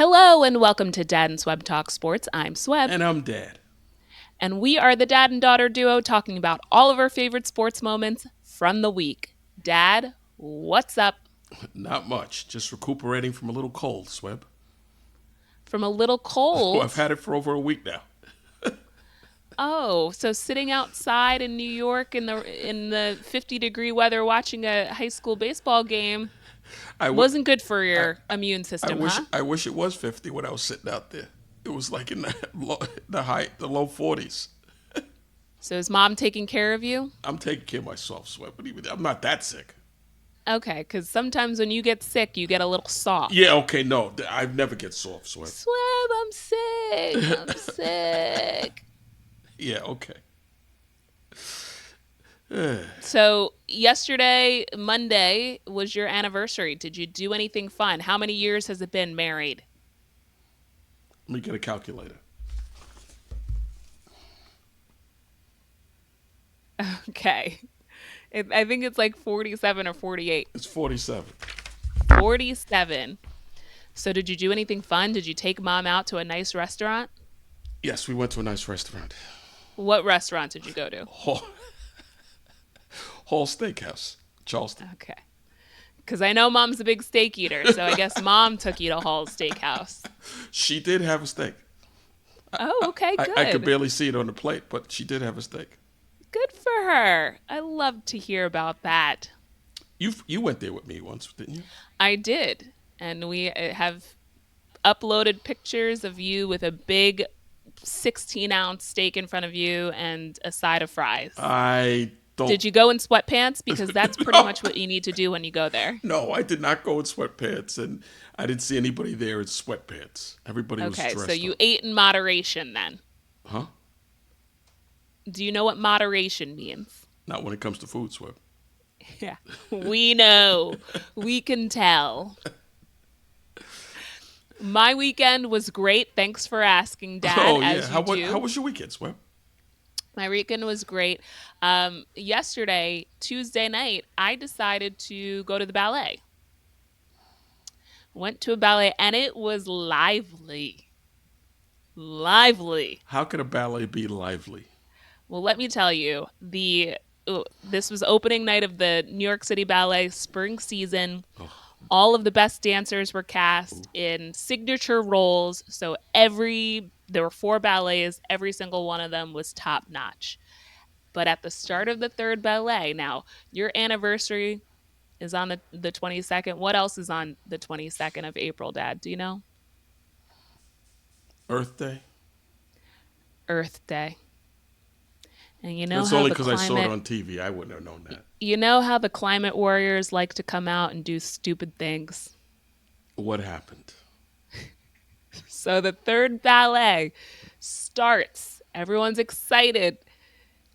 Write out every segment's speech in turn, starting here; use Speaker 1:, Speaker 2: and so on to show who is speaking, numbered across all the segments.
Speaker 1: Hello and welcome to Dad and Swebb Talk Sports. I'm Swebb,
Speaker 2: And I'm dead.
Speaker 1: and we are the dad and daughter duo talking about all of our favorite sports moments from the week. Dad, what's up?
Speaker 2: Not much. Just recuperating from a little cold, Swebb.
Speaker 1: From a little
Speaker 2: Oh, I've
Speaker 1: cold.
Speaker 2: had it for over a week now.
Speaker 1: Oh, so sitting outside in New York in the 50-degree weather watching a high school baseball game
Speaker 2: I, w-
Speaker 1: wasn't good for
Speaker 2: I,
Speaker 1: your immune
Speaker 2: I
Speaker 1: system,
Speaker 2: wish
Speaker 1: huh?
Speaker 2: I wish it was 50 when I was sitting out there. It was like in the low 40s.
Speaker 1: So is mom taking care of you?
Speaker 2: I'm taking care of myself, Swebb. But even I'm not that sick.
Speaker 1: Okay, because sometimes when you get sick, you get a little
Speaker 2: Yeah,
Speaker 1: soft.
Speaker 2: okay, no, I never get soft, Swebb.
Speaker 1: Swebb, I'm sick. I'm sick.
Speaker 2: Yeah, okay.
Speaker 1: So, yesterday, Monday, was your anniversary. Did you do anything fun? How many years has it been married?
Speaker 2: Let me get a calculator.
Speaker 1: Okay. I think it's like 47 or 48.
Speaker 2: It's 47.
Speaker 1: 47. So, did you do anything fun? Did you take mom out to a nice restaurant?
Speaker 2: Yes, we went to a nice restaurant.
Speaker 1: What restaurant did you go to?
Speaker 2: Hall, Hall Steakhouse, Charleston.
Speaker 1: Okay. Because I know mom's a big steak eater. So, I guess mom took you to Hall's Steakhouse.
Speaker 2: She did have a steak.
Speaker 1: Oh, okay.
Speaker 2: I could
Speaker 1: Good.
Speaker 2: barely see it on the plate, but she did have a steak.
Speaker 1: Good for her. I love to hear about that.
Speaker 2: You went there with me once, didn't you?
Speaker 1: I did. And we have uploaded pictures of you with a big 16-ounce steak in front of you and a side of fries.
Speaker 2: I don't.
Speaker 1: Did you go in sweatpants? Because that's pretty
Speaker 2: No,
Speaker 1: much what you need to do when you go there.
Speaker 2: no, I did not go in sweatpants, and I didn't see anybody there in sweatpants. Everybody was
Speaker 1: Okay, so
Speaker 2: dressed
Speaker 1: you
Speaker 2: up.
Speaker 1: ate in moderation then.
Speaker 2: Huh?
Speaker 1: Do you know what moderation means?
Speaker 2: Not when it comes to food, Sweb.
Speaker 1: Yeah, we know. We can tell. My weekend was great. Thanks for asking, Dad,
Speaker 2: Oh yeah.
Speaker 1: as you
Speaker 2: How
Speaker 1: do.
Speaker 2: was your weekend, Sweb?
Speaker 1: My weekend was great. Yesterday, Tuesday night, I decided to go to the ballet. Went to a ballet and it was lively. Lively.
Speaker 2: How could a ballet be lively?
Speaker 1: Well, let me tell you, the this was opening night of the New York City Ballet spring season.
Speaker 2: Oh,
Speaker 1: All of the best dancers were
Speaker 2: ooh.
Speaker 1: cast in signature roles. So there were four ballets, every single one of them was top notch. But at the start of the third ballet, now your anniversary is on the 22nd. What else is on the 22nd of April, Dad? Do you know?
Speaker 2: Earth Day.
Speaker 1: Earth Day. And you know
Speaker 2: That's
Speaker 1: how
Speaker 2: only
Speaker 1: the
Speaker 2: because I saw it
Speaker 1: climate
Speaker 2: on TV. I wouldn't have known that.
Speaker 1: you know how the climate warriors like to come out and do stupid things.
Speaker 2: What happened?
Speaker 1: So the third ballet starts. Everyone's excited.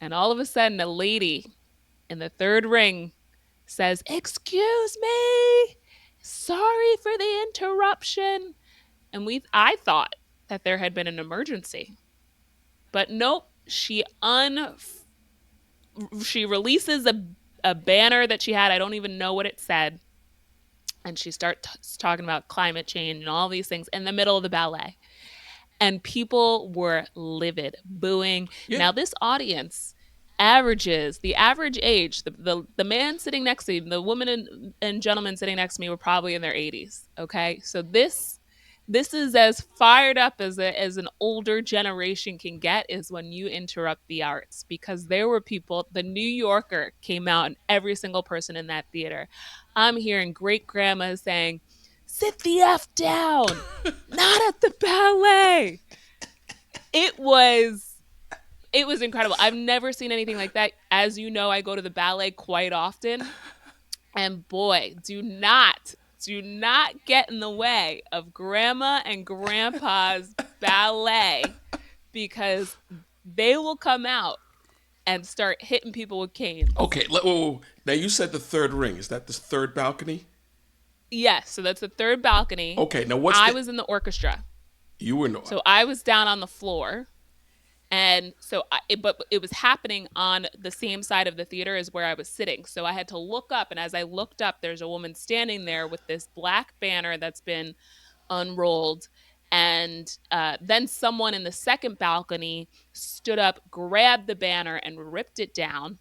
Speaker 1: And all of a sudden a lady in the third ring says, "Excuse me. Sorry for the interruption." And I thought that there had been an emergency. But nope, she releases a banner that she had. I don't even know what it said. And she starts talking about climate change and all these things in the middle of the ballet. And people were livid, booing.
Speaker 2: Yeah.
Speaker 1: Now, this audience averages the average age, the man sitting next to me, the woman and gentleman sitting next to me were probably in their 80s. Okay. So this is as fired up as an older generation can get is when you interrupt the arts because there were people, the New Yorker came out and every single person in that theater. I'm hearing great grandma saying, "Sit the F down, not at the ballet." It was it was incredible. I've never seen anything like that. As you know, I go to the ballet quite often. And boy, do not get in the way of grandma and grandpa's ballet because they will come out and start hitting people with canes.
Speaker 2: Okay. Whoa. Now you said the third ring. Is that the third balcony?
Speaker 1: Yes, so that's the third balcony.
Speaker 2: Okay. Now what's
Speaker 1: I
Speaker 2: the?
Speaker 1: was in the orchestra.
Speaker 2: You were no.
Speaker 1: So I was down on the floor. And so, but it was happening on the same side of the theater as where I was sitting. So I had to look up. And as I looked up, there's a woman standing there with this black banner that's been unrolled, and then someone in the second balcony stood up, grabbed the banner, and ripped it down.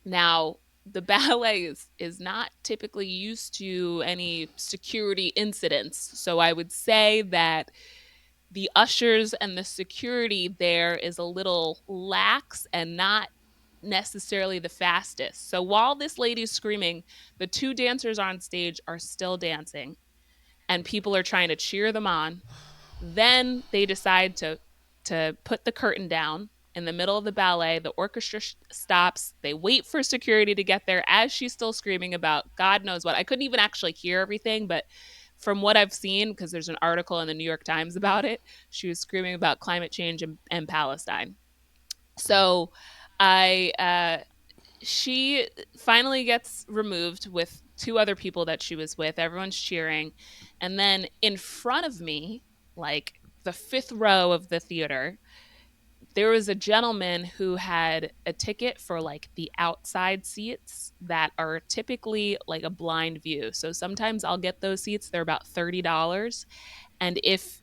Speaker 1: Now, the ballet is not typically used to any security incidents. So I would say that the ushers and the security there is a little lax and not necessarily the fastest. So while this lady's screaming, the two dancers on stage are still dancing and people are trying to cheer them on. Then they decide to put the curtain down in the middle of the ballet. The orchestra stops. They wait for security to get there as she's still screaming about God knows what. I couldn't even actually hear everything, but from what I've seen, because there's an article in the New York Times about it, she was screaming about climate change and Palestine. So I she finally gets removed with two other people that she was with. Everyone's cheering. And then in front of me, like the fifth row of the theater, there was a gentleman who had a ticket for like the outside seats that are typically like a blind view. So sometimes I'll get those seats, they're about $30. And if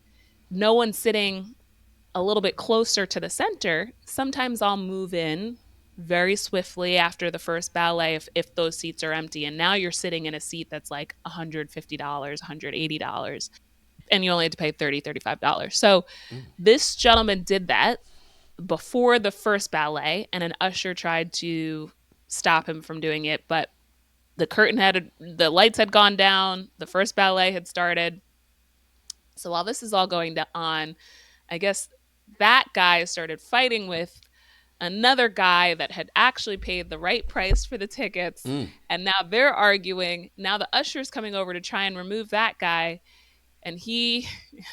Speaker 1: no one's sitting a little bit closer to the center, sometimes I'll move in very swiftly after the first ballet if those seats are empty. And now you're sitting in a seat that's like $150, $180, and you only had to pay $35. So
Speaker 2: Mm.
Speaker 1: this gentleman did that before the first ballet, and an usher tried to stop him from doing it. But the lights had gone down, the first ballet had started. So while this is all going on, I guess that guy started fighting with another guy that had actually paid the right price for the tickets.
Speaker 2: Mm.
Speaker 1: And now they're arguing. Now the usher's coming over to try and remove that guy. And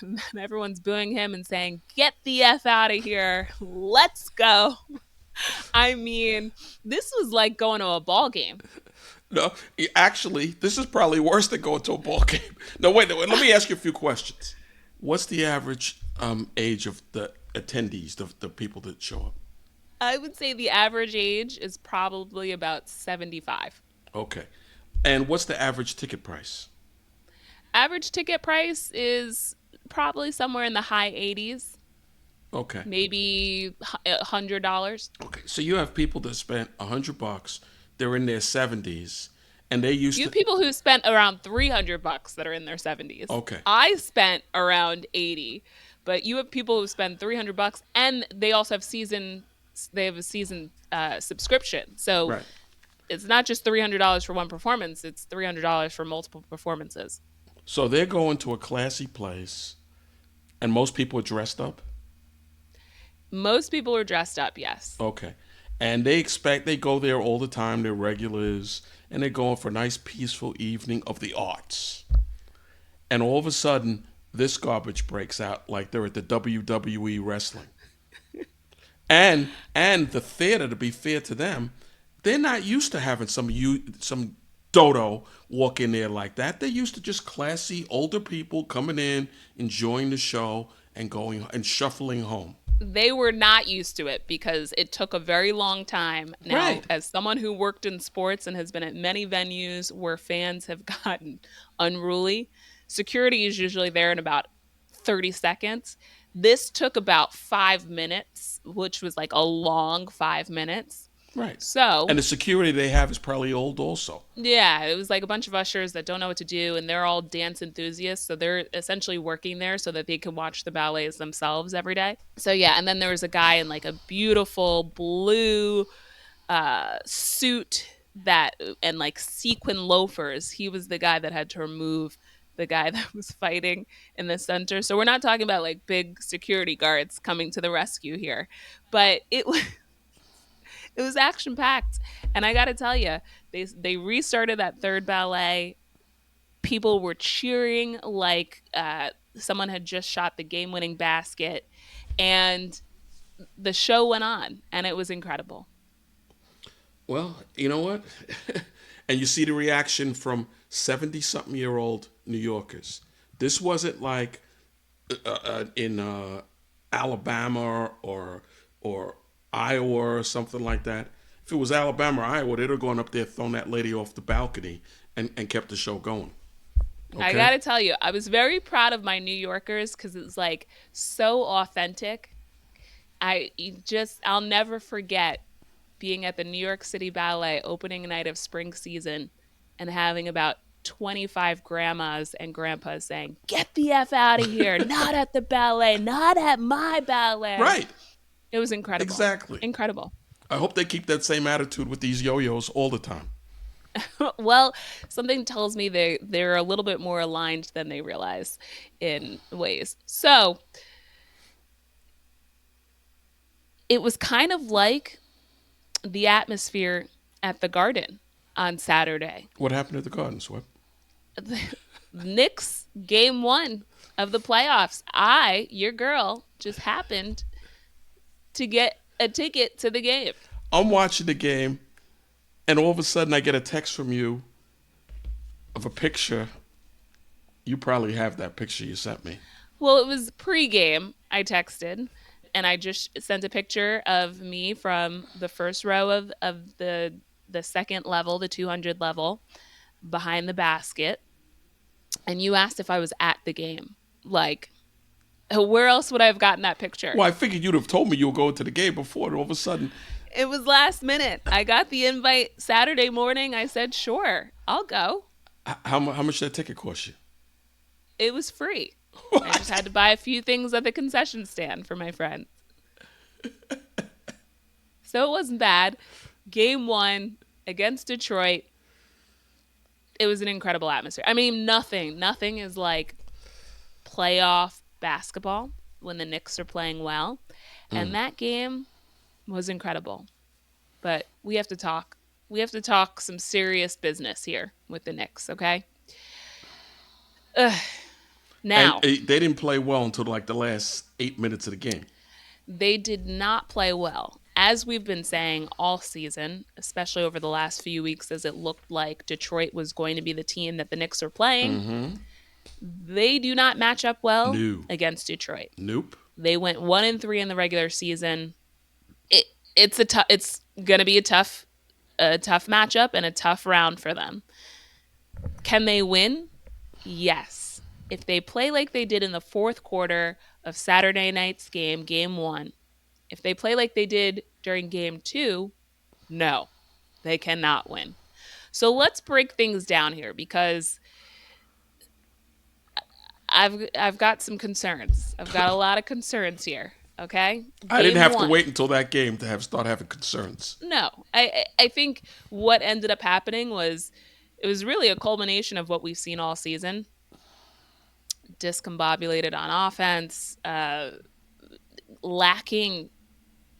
Speaker 1: and everyone's booing him and saying, "Get the F out of here. Let's go." I mean, this was like going to a ball game.
Speaker 2: No, actually, this is probably worse than going to a ball game. No, wait, no, wait. Let me ask you a few questions. What's the average age of the attendees, the people that show up?
Speaker 1: I would say the average age is probably about 75.
Speaker 2: Okay. And what's the average ticket price?
Speaker 1: Average ticket price is probably somewhere in the high 80s,
Speaker 2: Okay.
Speaker 1: maybe $100.
Speaker 2: Okay. So you have people that spent $100, they're in their 70s, and they used
Speaker 1: You have
Speaker 2: to.
Speaker 1: people who spent around $300 that are in their 70s.
Speaker 2: Okay.
Speaker 1: I spent around 80, but you have people who spend $300, and they also have they have a season subscription. So
Speaker 2: Right.
Speaker 1: it's not just $300 for one performance, it's $300 for multiple performances.
Speaker 2: So they're going to a classy place, and most people are dressed up.
Speaker 1: Most people are dressed up, yes.
Speaker 2: Okay. And they go there all the time, they're regulars, and they're going for a nice, peaceful evening of the arts. And all of a sudden, this garbage breaks out like they're at the WWE wrestling. And the theater, to be fair to them, they're not used to having some dodo walk in there like that. They're used to just classy older people coming in, enjoying the show, and going and shuffling home.
Speaker 1: They were not used to it because it took a very long time. Now,
Speaker 2: Right.
Speaker 1: as someone who worked in sports and has been at many venues where fans have gotten unruly, security is usually there in about 30 seconds. This took about 5 minutes, which was like a long 5 minutes.
Speaker 2: Right. And
Speaker 1: So
Speaker 2: the security they have is probably old also.
Speaker 1: yeah, it was like a bunch of ushers that don't know what to do, and they're all dance enthusiasts. So they're essentially working there so that they can watch the ballets themselves every day. So yeah, and then there was a guy in like a beautiful blue suit that and like sequin loafers. He was the guy that had to remove the guy that was fighting in the center. So we're not talking about like big security guards coming to the rescue here, but it was action packed. And I got to tell you, they restarted that third ballet. People were cheering like someone had just shot the game winning basket, and the show went on, and it was incredible.
Speaker 2: Well, you know what? And you see the reaction from 70 something year old New Yorkers. This wasn't like in Alabama or Iowa or something like that. If it was Alabama or Iowa, they'd have gone up there, thrown that lady off the balcony, and kept the show going.
Speaker 1: I
Speaker 2: Okay.
Speaker 1: gotta tell you, I was very proud of my New Yorkers because it's like so authentic. I'll never forget being at the New York City Ballet opening night of spring season and having about 25 grandmas and grandpas saying, "Get the F out of here, not at the ballet, not at my ballet."
Speaker 2: Right.
Speaker 1: It was incredible.
Speaker 2: Exactly.
Speaker 1: Incredible.
Speaker 2: I hope they keep that same attitude with these yo-yos all the time.
Speaker 1: Well, something tells me they're a little bit more aligned than they realize in ways. So it was kind of like the atmosphere at the Garden on Saturday.
Speaker 2: What happened at the Garden, Swebb?
Speaker 1: The Knicks game one of the playoffs. Your girl, just happened to get a ticket to the game.
Speaker 2: I'm watching the game, and all of a sudden I get a text from you of a picture. You probably have that picture you sent me.
Speaker 1: Well, it was pregame. I texted and I just sent a picture of me from the first row of the second level, the 200 level, behind the basket. And you asked if I was at the game. Like, where else would I have gotten that picture?
Speaker 2: Well, I figured you'd have told me you were going to the game before, and all of a sudden,
Speaker 1: It was last minute. I got the invite Saturday morning. I said, sure, I'll go.
Speaker 2: how much that ticket cost you?
Speaker 1: It was free. I just
Speaker 2: What?
Speaker 1: had to buy a few things at the concession stand for my friends. So it wasn't bad. Game one against Detroit. It was an incredible atmosphere. I mean, nothing is like playoff basketball when the Knicks are playing well. And
Speaker 2: Mm.
Speaker 1: that game was incredible. But we have to talk. We have to talk some serious business here with the Knicks, okay? Ugh.
Speaker 2: And
Speaker 1: Now,
Speaker 2: they didn't play well until like the last 8 minutes of the game.
Speaker 1: they did not play well. As we've been saying all season, especially over the last few weeks, as it looked like Detroit was going to be the team that the Knicks are playing,
Speaker 2: Mm-hmm.
Speaker 1: they do not match up well
Speaker 2: No.
Speaker 1: against Detroit.
Speaker 2: Nope.
Speaker 1: They went 1-3 in the regular season. It, it's going to be a tough matchup and a tough round for them. Can they win? Yes. If they play like they did in the fourth quarter of Saturday night's game, game one, if they play like they did during game two, no, they cannot win. So let's break things down here because I've got some concerns. I've got a lot of concerns here. Okay,
Speaker 2: I didn't
Speaker 1: game
Speaker 2: have to
Speaker 1: one.
Speaker 2: wait until that game to start having concerns.
Speaker 1: No, I think what ended up happening was it was really a culmination of what we've seen all season. Discombobulated on offense, lacking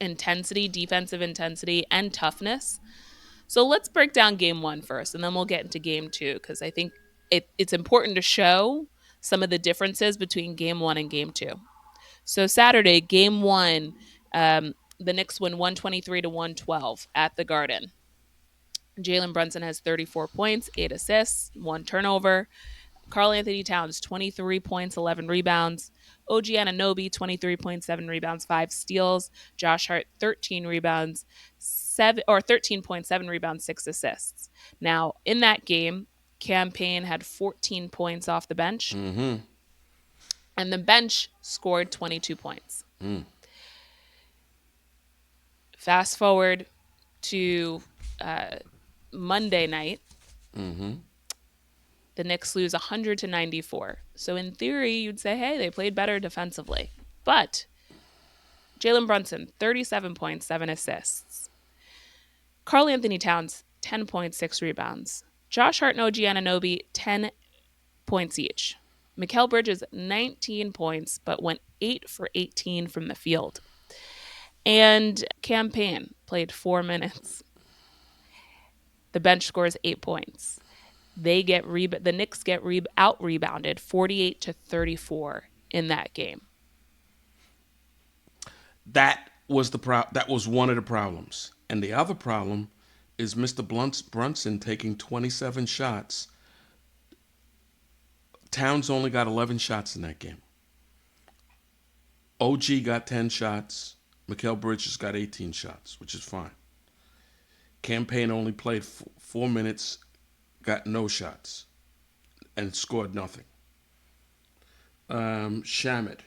Speaker 1: intensity, defensive intensity, and toughness. So let's break down game one first, and then we'll get into game two because I think it's important to show some of the differences between game one and game two. So Saturday, game one, the Knicks win 123-112 at the Garden. Jalen Brunson has 34 points, 8 assists, 1 turnover. Karl Anthony Towns, 23 points, 11 rebounds. OG Anunoby, 23.7 rebounds, 5 steals. Josh Hart, 13 rebounds, 13.7 rebounds, 6 assists. Now, in that game, Cam Payne had 14 points off the bench,
Speaker 2: Mm-hmm.
Speaker 1: and the bench scored 22 points.
Speaker 2: Mm.
Speaker 1: Fast forward to Monday night,
Speaker 2: Mm-hmm.
Speaker 1: the Knicks lose 100-94. So in theory, you'd say, hey, they played better defensively. But Jalen Brunson, 37 points, 7 assists. Karl Anthony Towns, 10 points, 6 rebounds. Josh Hart and OG Anunoby, 10 points each. Mikal Bridges, 19 points, but went 8 for 18 from the field. And Cam Payne played 4 minutes. The bench scores 8 points. The Knicks get out rebounded 48-34 in that game.
Speaker 2: That was that was one of the problems, and the other problem is Mr. Brunson taking 27 shots. Towns only got 11 shots in that game. OG got 10 shots. Mikal Bridges got 18 shots, which is fine. Cam Payne only played 4 minutes, got no shots. and scored nothing. Shamit,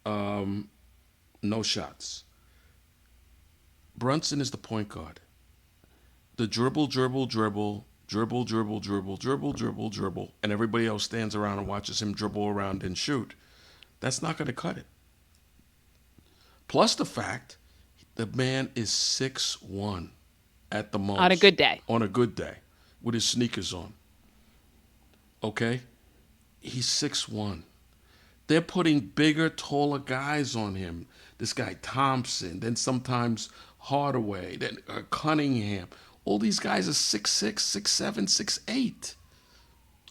Speaker 2: no shots. Brunson is the point guard. The dribble, dribble, dribble, dribble, dribble, dribble, dribble, dribble, dribble, and everybody else stands around and watches him dribble around and shoot. That's not going to cut it. Plus the fact the man is 6'1" at the
Speaker 1: On a
Speaker 2: most
Speaker 1: good day.
Speaker 2: on a good day with his sneakers on. Okay? He's 6'1". They're putting bigger, taller guys on him. This guy Thompson, then sometimes Hardaway, then Cunningham. All these guys are 6'6", 6'7", 6'8".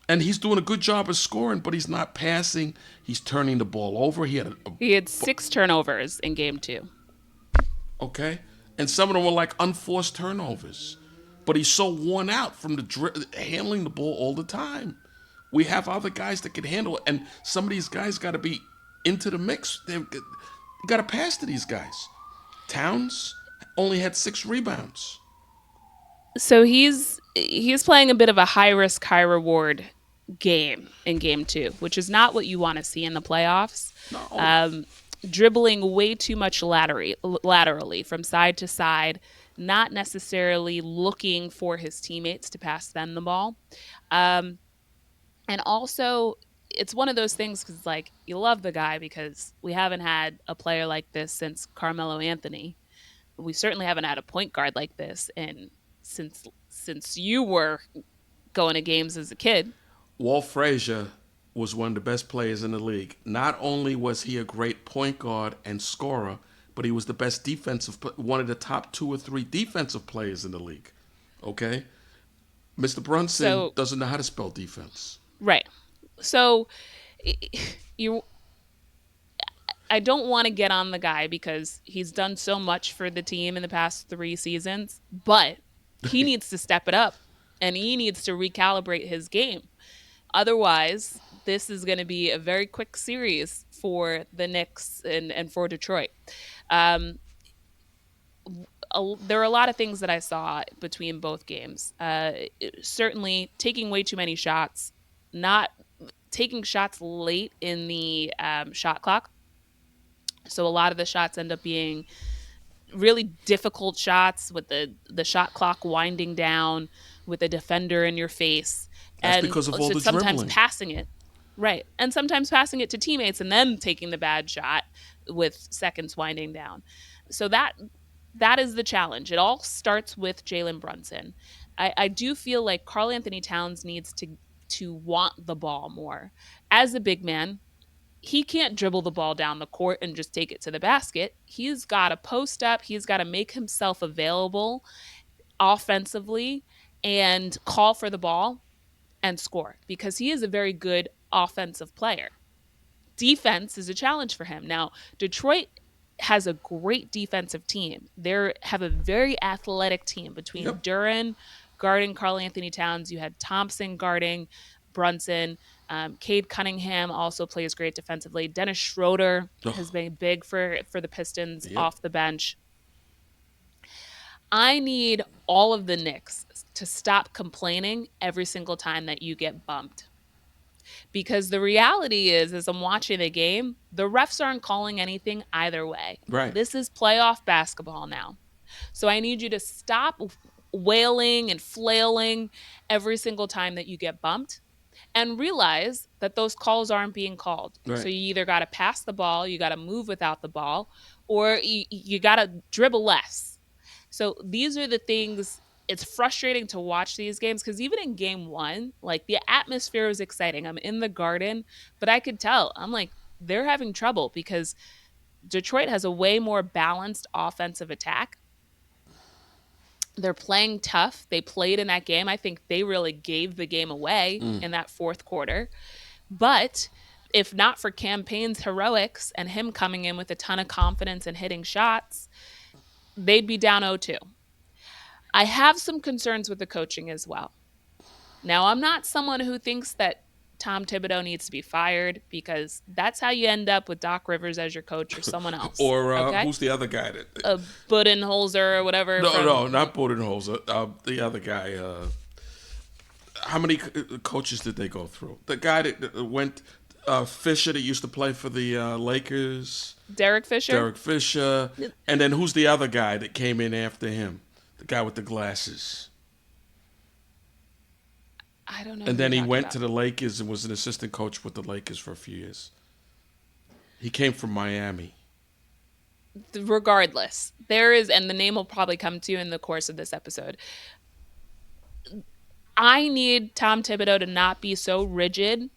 Speaker 2: And he's doing a good job of scoring, but he's not passing. He's turning the ball over. He had
Speaker 1: He had 6 turnovers in game 2.
Speaker 2: okay? And some of them were like unforced turnovers. But he's so worn out from handling the ball all the time. We have other guys that can handle it, and some of these guys got to be into the mix. You got to pass to these guys. Towns only had 6 rebounds.
Speaker 1: So he's playing a bit of a high risk, high reward game in game 2, which is not what you want to see in the playoffs.
Speaker 2: No.
Speaker 1: Um, Dribbling way too much laterally from side to side, not necessarily looking for his teammates to pass them the ball. Um, and also, it's one of those things because, like, you love the guy because we haven't had a player like this since Carmelo Anthony. We certainly haven't had a point guard like this and since you were going to games as a kid.
Speaker 2: Walt Frazier was one of the best players in the league. Not only was he a great point guard and scorer, but he was the best one of the top 2 or 3 defensive players in the league. Okay? Mr. Brunson
Speaker 1: So
Speaker 2: doesn't know how to spell defense.
Speaker 1: right. So you I don't want to get on the guy because he's done so much for the team in the past 3 seasons, but he needs to step it up and he needs to recalibrate his game. Otherwise, this is going to be a very quick series for the Knicks and for Detroit. Um, there are a lot of things that I saw between both games. Certainly, taking way too many shots, not taking shots late in the shot clock. So a lot of the shots end up being really difficult shots with the shot clock winding down, with a defender in your face,
Speaker 2: That's
Speaker 1: and
Speaker 2: because of all
Speaker 1: so
Speaker 2: the
Speaker 1: sometimes
Speaker 2: dribbling.
Speaker 1: passing it. Right. And sometimes passing it to teammates and then taking the bad shot with seconds winding down. So that is the challenge. It all starts with Jalen Brunson. I do feel like Karl Anthony Towns needs to want the ball more. As a big man, he can't dribble the ball down the court and just take it to the basket. He's got to post up. He's got to make himself available offensively and call for the ball and score because he is a very good offensive player. Defense is a challenge for him. Now, Detroit has a great defensive team. They have a very athletic team between
Speaker 2: Yep.
Speaker 1: Duran guarding Karl Anthony Towns. You had Thompson guarding Brunson. Cade Cunningham also plays great defensively. Dennis Schroeder has
Speaker 2: Oh,
Speaker 1: been big for the Pistons
Speaker 2: yep.
Speaker 1: off the bench. I need all of the Knicks to stop complaining every single time that you get bumped. Because the reality is, as I'm watching the game, the refs aren't calling anything either way.
Speaker 2: Right.
Speaker 1: This is playoff basketball now. So I need you to stop wailing and flailing every single time that you get bumped and realize that those calls aren't being called. So
Speaker 2: Right.
Speaker 1: you either got to pass the ball, you got to move without the ball, or you got to dribble less. So these are the things. It's frustrating to watch these games because even in game 1, like the atmosphere was exciting. I'm in the Garden, but I could tell, I'm like, they're having trouble because Detroit has a way more balanced offensive attack. They're playing tough. They played in that game. I think they really gave the game away
Speaker 2: Mm.
Speaker 1: in that fourth quarter. But if not for Cam Payne's heroics and him coming in with a ton of confidence and hitting shots, they'd be down 0-2. I have some concerns with the coaching as well. Now, I'm not someone who thinks that Tom Thibodeau needs to be fired because that's how you end up with Doc Rivers as your coach or someone else.
Speaker 2: Or
Speaker 1: Okay?
Speaker 2: who's the other guy that?
Speaker 1: Budenholzer or whatever
Speaker 2: No,
Speaker 1: from
Speaker 2: not Budenholzer. The other guy. how many coaches did they go through? The guy that went, Fisher, that used to play for the Lakers,
Speaker 1: Derek Fisher.
Speaker 2: Derek Fisher, and then who's the other guy that came in after him? The guy with the glasses.
Speaker 1: I don't know
Speaker 2: And
Speaker 1: who you're
Speaker 2: then he
Speaker 1: talking
Speaker 2: went to
Speaker 1: about.
Speaker 2: the Lakers and was an assistant coach with the Lakers for a few years. He came from Miami.
Speaker 1: Regardless, there is, and the name will probably come to you in the course of this episode. I need Tom Thibodeau to not be so rigid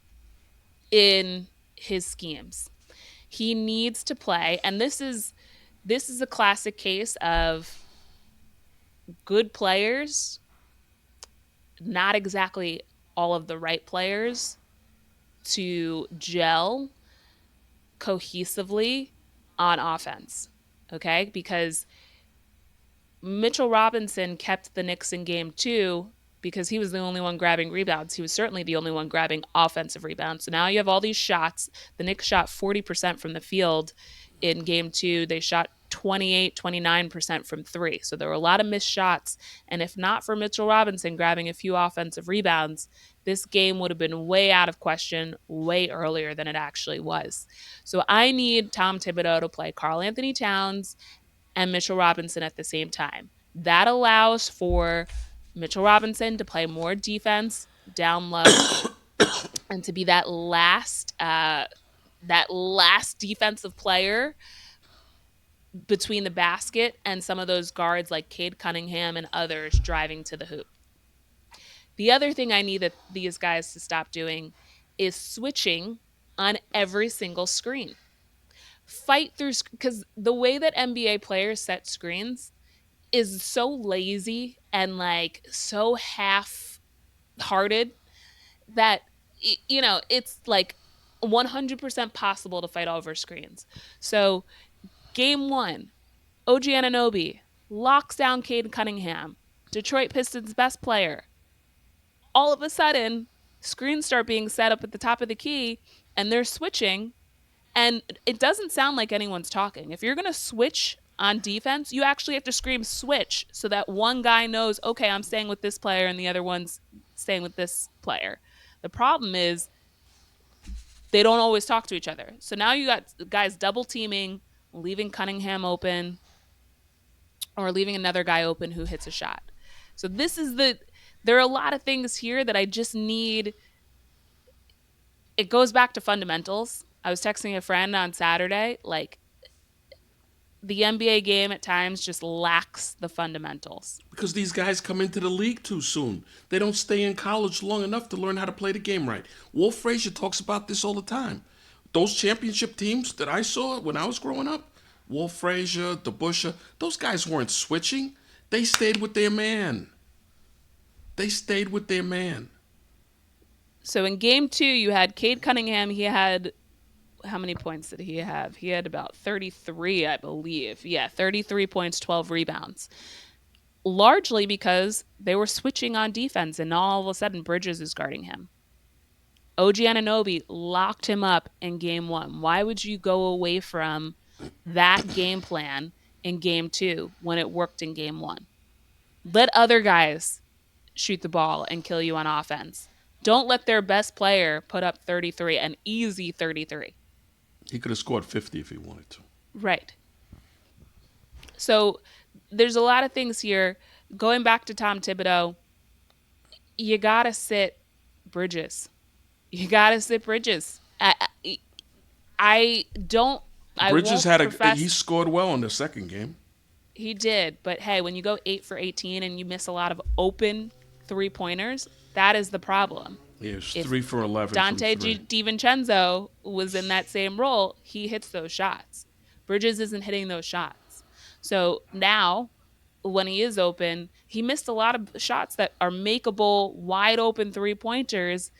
Speaker 1: in his schemes. He needs to play, and this is a classic case of good players, not exactly all of the right players to gel cohesively on offense. Okay? Because Mitchell Robinson kept the Knicks in game 2 because he was the only one grabbing rebounds. He was certainly the only one grabbing offensive rebounds. So now you have all these shots. The Knicks shot 40% from the field in game 2. They shot 28, 29% from 3. So there were a lot of missed shots. And if not for Mitchell Robinson grabbing a few offensive rebounds, this game would have been way out of question way earlier than it actually was. So I need Tom Thibodeau to play Karl Anthony Towns and Mitchell Robinson at the same time. That allows for Mitchell Robinson to play more defense down low and to be that last defensive player between the basket and some of those guards like Cade Cunningham and others driving to the hoop. The other thing I need that these guys to stop doing is switching on every single screen. Fight through, because the way that NBA players set screens is so lazy and like so half hearted that it's like 100% possible to fight over screens. So game 1, OG Anunoby locks down Cade Cunningham, Detroit Pistons best player. All of a sudden, screens start being set up at the top of the key and they're switching, and it doesn't sound like anyone's talking. If you're going to switch on defense, you actually have to scream switch so that one guy knows, okay, I'm staying with this player and the other one's staying with this player. The problem is they don't always talk to each other. So now you got guys double teaming, leaving Cunningham open or leaving another guy open who hits a shot. So there are a lot of things here that I just need. It goes back to fundamentals. I was texting a friend on Saturday, like, the NBA game at times just lacks the fundamentals.
Speaker 2: Because these guys come into the league too soon. They don't stay in college long enough to learn how to play the game right. Wolf Frazier talks about this all the time. Those championship teams that I saw when I was growing up, Wolf Frazier, DeBuscher, those guys weren't switching. They stayed with their man. They stayed with their man.
Speaker 1: So in game 2, you had Cade Cunningham. He had, how many points did he have? He had about 33, I believe. Yeah, 33 points, 12 rebounds. Largely because they were switching on defense, and now all of a sudden Bridges is guarding him. OG Anunoby locked him up in game 1. Why would you go away from that game plan in game 2 when it worked in game 1? Let other guys shoot the ball and kill you on offense. Don't let their best player put up 33, an easy 33.
Speaker 2: He could have scored 50 if he wanted to.
Speaker 1: Right. So there's a lot of things here. Going back to Tom Thibodeau, you got to sit Bridges. You got to sit Bridges. I don't, I
Speaker 2: Bridges
Speaker 1: won't
Speaker 2: had he
Speaker 1: profess
Speaker 2: scored well in the second game.
Speaker 1: he did. But hey, when you go 8 for 18 and you miss a lot of open 3-pointers, that is the problem.
Speaker 2: He was
Speaker 1: If
Speaker 2: 3 for 11
Speaker 1: Dante
Speaker 2: from 3.
Speaker 1: DiVincenzo was in that same role, he hits those shots. Bridges isn't hitting those shots. So now, when he is open, he missed a lot of shots that are makeable, wide open 3-pointers.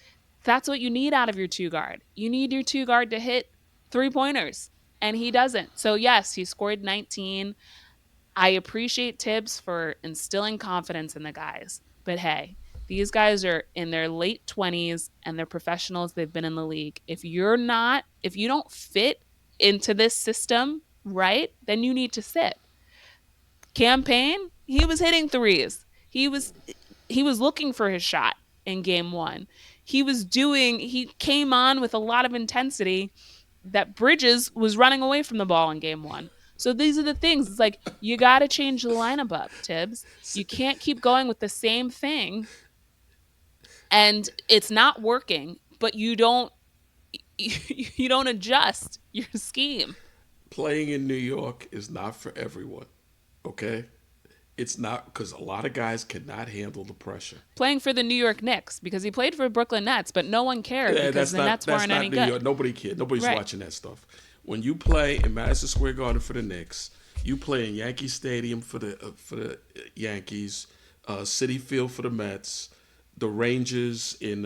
Speaker 1: That's what you need out of your 2 guard. You need your 2 guard to hit 3-pointers, and he doesn't. So yes, he scored 19. I appreciate Tibbs for instilling confidence in the guys. But hey, these guys are in their late 20s and they're professionals. They've been in the league. If you don't fit into this system, right, then you need to sit. Campaign, he was hitting threes. He was looking for his shot in game one. He came on with a lot of intensity that Bridges was running away from the ball in game one. So these are the things. It's like you got to change the lineup up, Tibbs. You can't keep going with the same thing, and it's not working. But you don't adjust your scheme.
Speaker 2: Playing in New York is not for everyone. Okay, it's not, because a lot of guys cannot handle the pressure.
Speaker 1: Playing for the New York Knicks because he played for Brooklyn Nets, but no one cared
Speaker 2: Yeah,
Speaker 1: because the Nets
Speaker 2: that's
Speaker 1: weren't any
Speaker 2: not New York.
Speaker 1: good.
Speaker 2: Nobody cares. Nobody's
Speaker 1: Right.
Speaker 2: watching that stuff. When you play in Madison Square Garden for the Knicks, you play in Yankee Stadium for the Yankees, City Field for the Mets, the Rangers in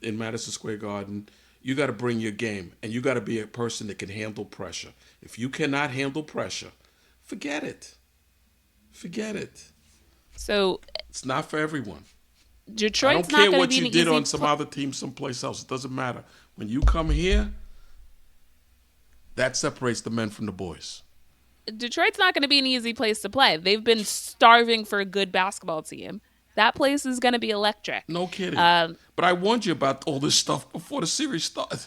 Speaker 2: Madison Square Garden. You got to bring your game, and you got to be a person that can handle pressure. If you cannot handle pressure, forget it. Forget it.
Speaker 1: So
Speaker 2: It's not for everyone. I don't
Speaker 1: Detroit's not
Speaker 2: care
Speaker 1: going to
Speaker 2: what
Speaker 1: be
Speaker 2: you
Speaker 1: an
Speaker 2: did
Speaker 1: easy.
Speaker 2: on some other team someplace else. It doesn't matter. When you come here, that separates the men from the boys.
Speaker 1: Detroit's not going to be an easy place to play. They've been starving for a good basketball team. That place is going to be electric.
Speaker 2: No kidding.
Speaker 1: Um,
Speaker 2: But I warned you about all this stuff before the series started.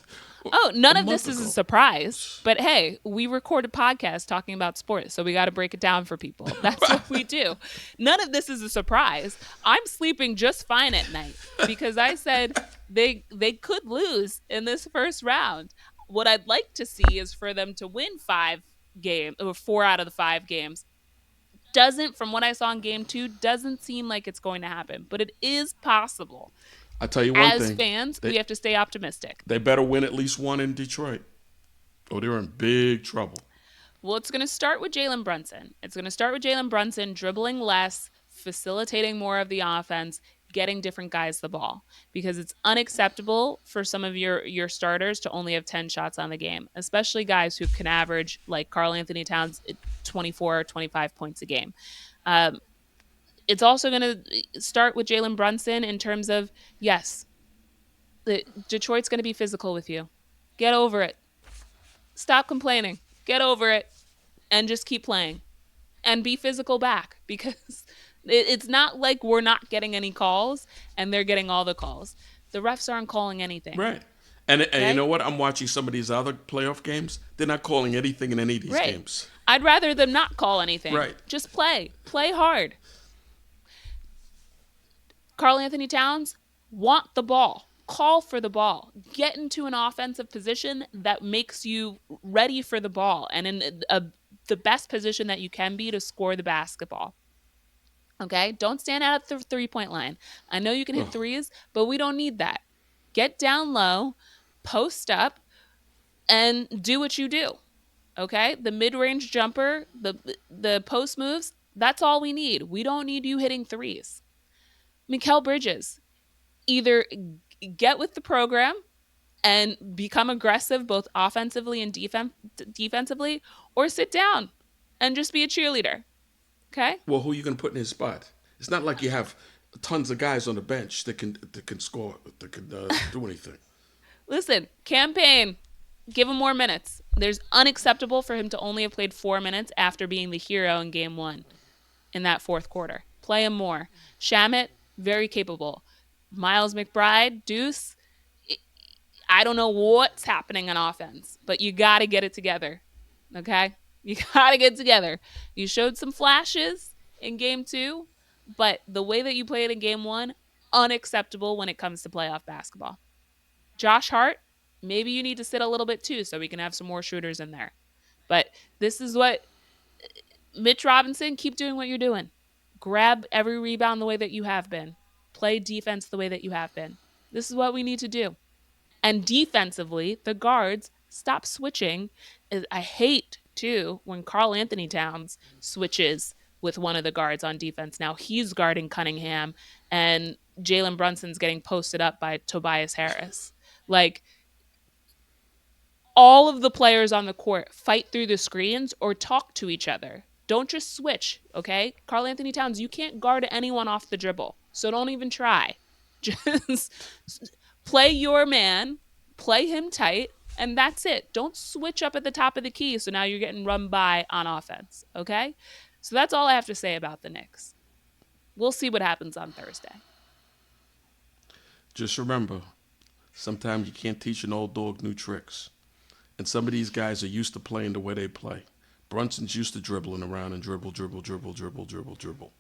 Speaker 1: oh,
Speaker 2: A
Speaker 1: none of
Speaker 2: month
Speaker 1: this is a
Speaker 2: ago.
Speaker 1: surprise. But hey, we record a podcast talking about sports, so we got to break it down for people. That's what we do. None of this is a surprise. I'm sleeping just fine at night because I said they could lose in this first round. What I'd like to see is for them to win 5 games or 4 out of the 5 games. Doesn't, from what I saw in game two, doesn't seem like it's going to happen, but it is possible.
Speaker 2: I tell you one
Speaker 1: As
Speaker 2: thing.
Speaker 1: fans, we
Speaker 2: They,
Speaker 1: have to stay optimistic.
Speaker 2: they better win at least one in Detroit, or they're in big trouble.
Speaker 1: Well, it's going to start with Jalen Brunson. It's going to start with Jalen Brunson dribbling less, facilitating more of the offense, getting different guys the ball, because it's unacceptable for some of your starters to only have 10 shots on the game, especially guys who can average, like Karl Anthony Towns, 24 or 25 points a game. Um, it's also going to start with Jalen Brunson in terms of, yes, Detroit's going to be physical with you. Get over it. Stop complaining. Get over it and just keep playing and be physical back because it's not like we're not getting any calls and they're getting all the calls. The refs aren't calling anything.
Speaker 2: Right. And you
Speaker 1: Okay?
Speaker 2: know what? I'm watching some of these other playoff games. They're not calling anything in any of these
Speaker 1: Right.
Speaker 2: games.
Speaker 1: I'd rather them not call anything.
Speaker 2: Right.
Speaker 1: Just play. Play hard. Karl Anthony Towns, want the ball. Call for the ball. Get into an offensive position that makes you ready for the ball and in the best position that you can be to score the basketball. Okay? Don't stand out at the 3-point line. I know you can hit
Speaker 2: Ugh.
Speaker 1: threes, but we don't need that. Get down low, post up, and do what you do. Okay? The mid-range jumper, the post moves, that's all we need. We don't need you hitting threes. Mikal Bridges, either get with the program and become aggressive both offensively and defensively, or sit down and just be a cheerleader. Okay?
Speaker 2: Well, who are you going to put in his spot? It's not like you have tons of guys on the bench that can score, that can do anything.
Speaker 1: Listen, campaign, give him more minutes. There's unacceptable for him to only have played 4 minutes after being the hero in game one in that fourth quarter. Play him more. Shamit, very capable. Miles McBride, Deuce, I don't know what's happening on offense, but you got to get it together. Okay? You got to get it together. You showed some flashes in game two, but the way that you played in game one, unacceptable when it comes to playoff basketball. Josh Hart, maybe you need to sit a little bit too so we can have some more shooters in there. But this is what Mitch Robinson, keep doing what you're doing. Grab every rebound the way that you have been. Play defense the way that you have been. This is what we need to do. And defensively, the guards stop switching. I hate too when Karl Anthony Towns switches with one of the guards on defense. Now he's guarding Cunningham and Jalen Brunson's getting posted up by Tobias Harris. Like, all of the players on the court fight through the screens or talk to each other. Don't just switch, okay? Karl Anthony Towns, you can't guard anyone off the dribble. So don't even try. Just play your man, play him tight, and that's it. Don't switch up at the top of the key so now you're getting run by on offense, okay? So that's all I have to say about the Knicks. We'll see what happens on Thursday.
Speaker 2: Just remember, sometimes you can't teach an old dog new tricks. And some of these guys are used to playing the way they play. Brunson's used to dribbling around and dribble, dribble, dribble, dribble, dribble, dribble.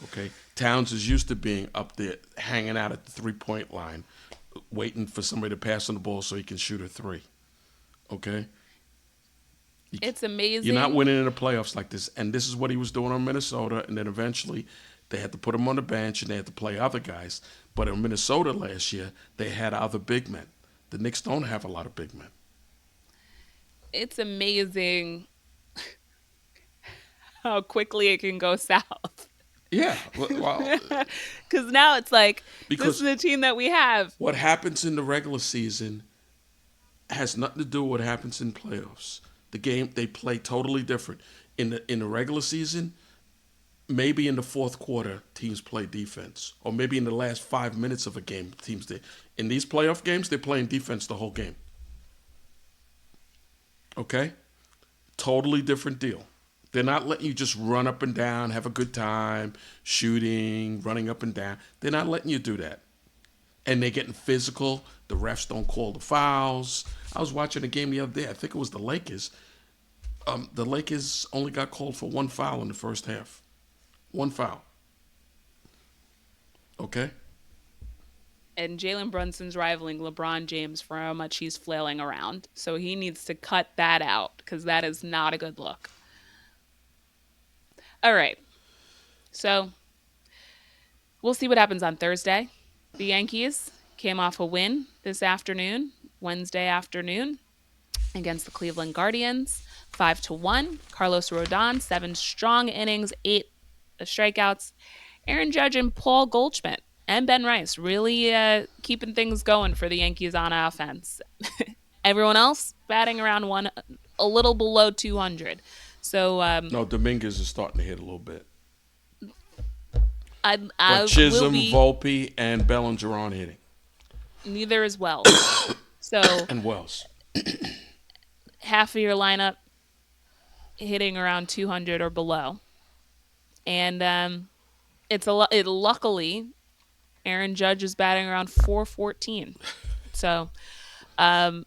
Speaker 2: Okay? Towns is used to being up there, hanging out at the 3-point line, waiting for somebody to pass on the ball so he can shoot a three. Okay?
Speaker 1: It's
Speaker 2: You're not
Speaker 1: amazing.
Speaker 2: winning in the playoffs like this. And this is what he was doing on Minnesota. And then eventually they had to put him on the bench and they had to play other guys. But in Minnesota last year, they had other big men. The Knicks don't have a lot of big men.
Speaker 1: It's amazing how quickly it can go south.
Speaker 2: Yeah, well,
Speaker 1: Because now it's like, this is
Speaker 2: because
Speaker 1: the team that we have.
Speaker 2: what happens in the regular season has nothing to do with what happens in playoffs. The game they play totally different. In the regular season, maybe in the fourth quarter teams play defense, or maybe in the last 5 minutes of a game teams did. In these playoff games, they're playing defense the whole game. Okay, totally different deal. They're not letting you just run up and down, have a good time, shooting, running up and down. They're not letting you do that. And they're getting physical. The refs don't call the fouls. I was watching a game the other day. I think it was the Lakers. The Lakers only got called for one foul in the first half. One foul. Okay?
Speaker 1: And Jalen Brunson's rivaling LeBron James for how much he's flailing around. So he needs to cut that out because that is not a good look. All right. So we'll see what happens on Thursday. The Yankees came off a win this afternoon, Wednesday afternoon, against the Cleveland Guardians, 5-1. Carlos Rodon, 7 strong innings, 8 strikeouts. Aaron Judge and Paul Goldschmidt and Ben Rice really keeping things going for the Yankees on offense. Everyone else batting around a little below 200. So
Speaker 2: No, Dominguez is starting to hit a little bit.
Speaker 1: I
Speaker 2: But
Speaker 1: will
Speaker 2: Chisholm,
Speaker 1: be
Speaker 2: Volpe, and Bellinger aren't hitting.
Speaker 1: neither as Wells. So
Speaker 2: And Wells.
Speaker 1: half of your lineup hitting around 200 or below, and luckily Aaron Judge is batting around 414. So, and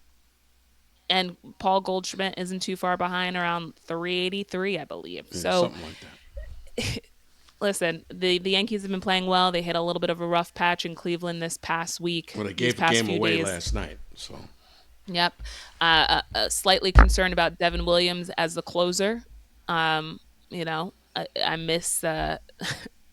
Speaker 1: Paul Goldschmidt isn't too far behind, around 383, I believe.
Speaker 2: Yeah,
Speaker 1: So,
Speaker 2: something like that.
Speaker 1: listen, the Yankees have been playing well. They hit a little bit of a rough patch in Cleveland this past week,
Speaker 2: Well, they
Speaker 1: these
Speaker 2: gave the
Speaker 1: past
Speaker 2: game
Speaker 1: few
Speaker 2: away
Speaker 1: days.
Speaker 2: last night. So
Speaker 1: Yep. Slightly concerned about Devin Williams as the closer. I miss I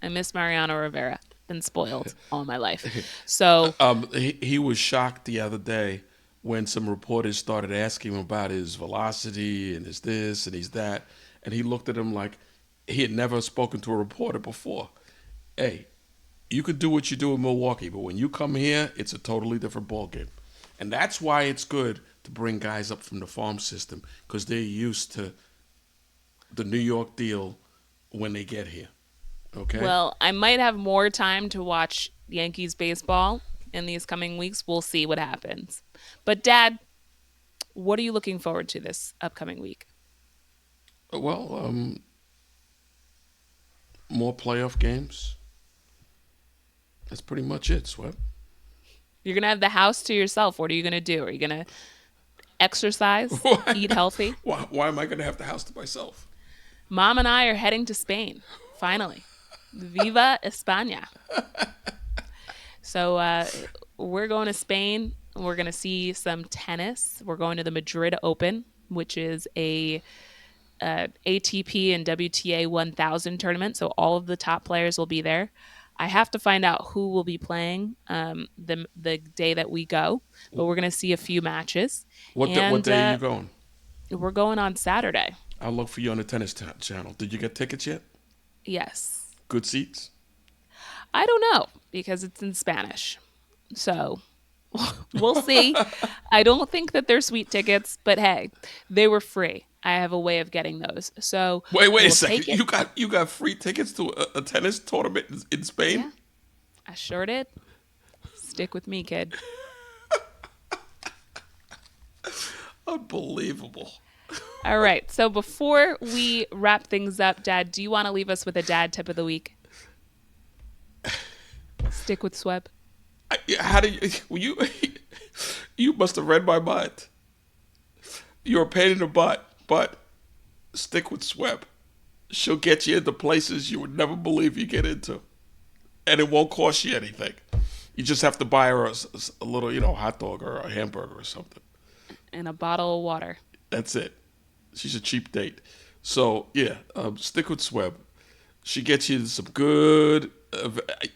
Speaker 1: miss Mariano Rivera. Been spoiled all my life. So
Speaker 2: he was shocked the other day when some reporters started asking him about his velocity and his this and his that. And he looked at him like he had never spoken to a reporter before. Hey, you could do what you do in Milwaukee, but when you come here, it's a totally different ballgame. And that's why it's good to bring guys up from the farm system, because they're used to the New York deal when they get here. Okay?
Speaker 1: well, I might have more time to watch Yankees baseball in these coming weeks. We'll see what happens. But Dad, what are you looking forward to this upcoming week?
Speaker 2: Well, more playoff games. That's pretty much it, Swebb.
Speaker 1: You're gonna have the house to yourself. What are you gonna do? Are you gonna exercise, eat healthy?
Speaker 2: Why am I going to have the house to myself?
Speaker 1: Mom and I are heading to Spain. Finally, Viva España! So we're going to Spain. We're going to see some tennis. We're going to the Madrid Open, which is a ATP and WTA 1000 tournament. So all of the top players will be there. I have to find out who will be playing the day that we go, but we're going to see a few matches.
Speaker 2: What
Speaker 1: And
Speaker 2: day are you going?
Speaker 1: we're going on Saturday.
Speaker 2: I'll look for you on the tennis channel. Did you get tickets yet?
Speaker 1: Yes.
Speaker 2: Good seats?
Speaker 1: I don't know because it's in Spanish. So we'll see. I don't think that they're sweet tickets, but hey, they were free. I have a way of getting those. So
Speaker 2: Wait a
Speaker 1: we'll
Speaker 2: second.
Speaker 1: take it.
Speaker 2: You got free tickets to a tennis tournament in Spain?
Speaker 1: Yeah, I sure did. Stick with me, kid.
Speaker 2: Unbelievable.
Speaker 1: All right. So before we wrap things up, Dad, do you want to leave us with a dad tip of the week? Stick with Swebb.
Speaker 2: How do you, you must have read my mind. You're a pain in the butt, but stick with Swebb. She'll get you into places you would never believe you get into. And it won't cost you anything. You just have to buy her a little, hot dog or a hamburger or something.
Speaker 1: And a bottle of water.
Speaker 2: That's it. She's a cheap date. So, yeah, stick with Swebb. She gets you some good...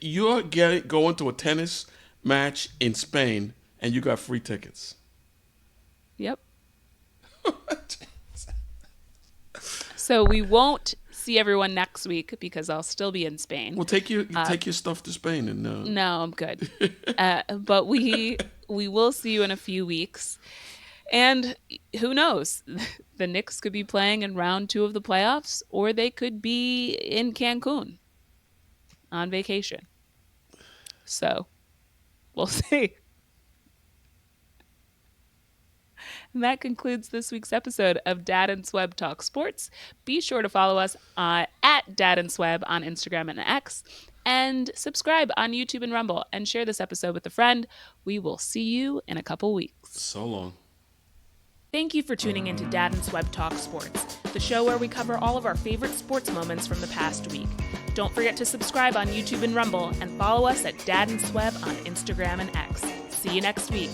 Speaker 2: you're going to a tennis match in Spain, and you got free tickets.
Speaker 1: Yep. So we won't see everyone next week because I'll still be in Spain.
Speaker 2: Well, take your stuff to Spain and.
Speaker 1: No, I'm good. But we will see you in a few weeks, and who knows? The Knicks could be playing in round 2 of the playoffs, or they could be in Cancun on vacation. So we'll see. And that concludes this week's episode of Dad and Swebb Talk Sports. Be sure to follow us at Dad and Swebb on Instagram and X, and subscribe on YouTube and Rumble, and share this episode with a friend. We will see you in a couple weeks.
Speaker 2: So long.
Speaker 1: Thank you for tuning into Dad and Swebb Talk Sports, the show where we cover all of our favorite sports moments from the past week. Don't forget to subscribe on YouTube and Rumble, and follow us at Dad and Swebb on Instagram and X. See you next week.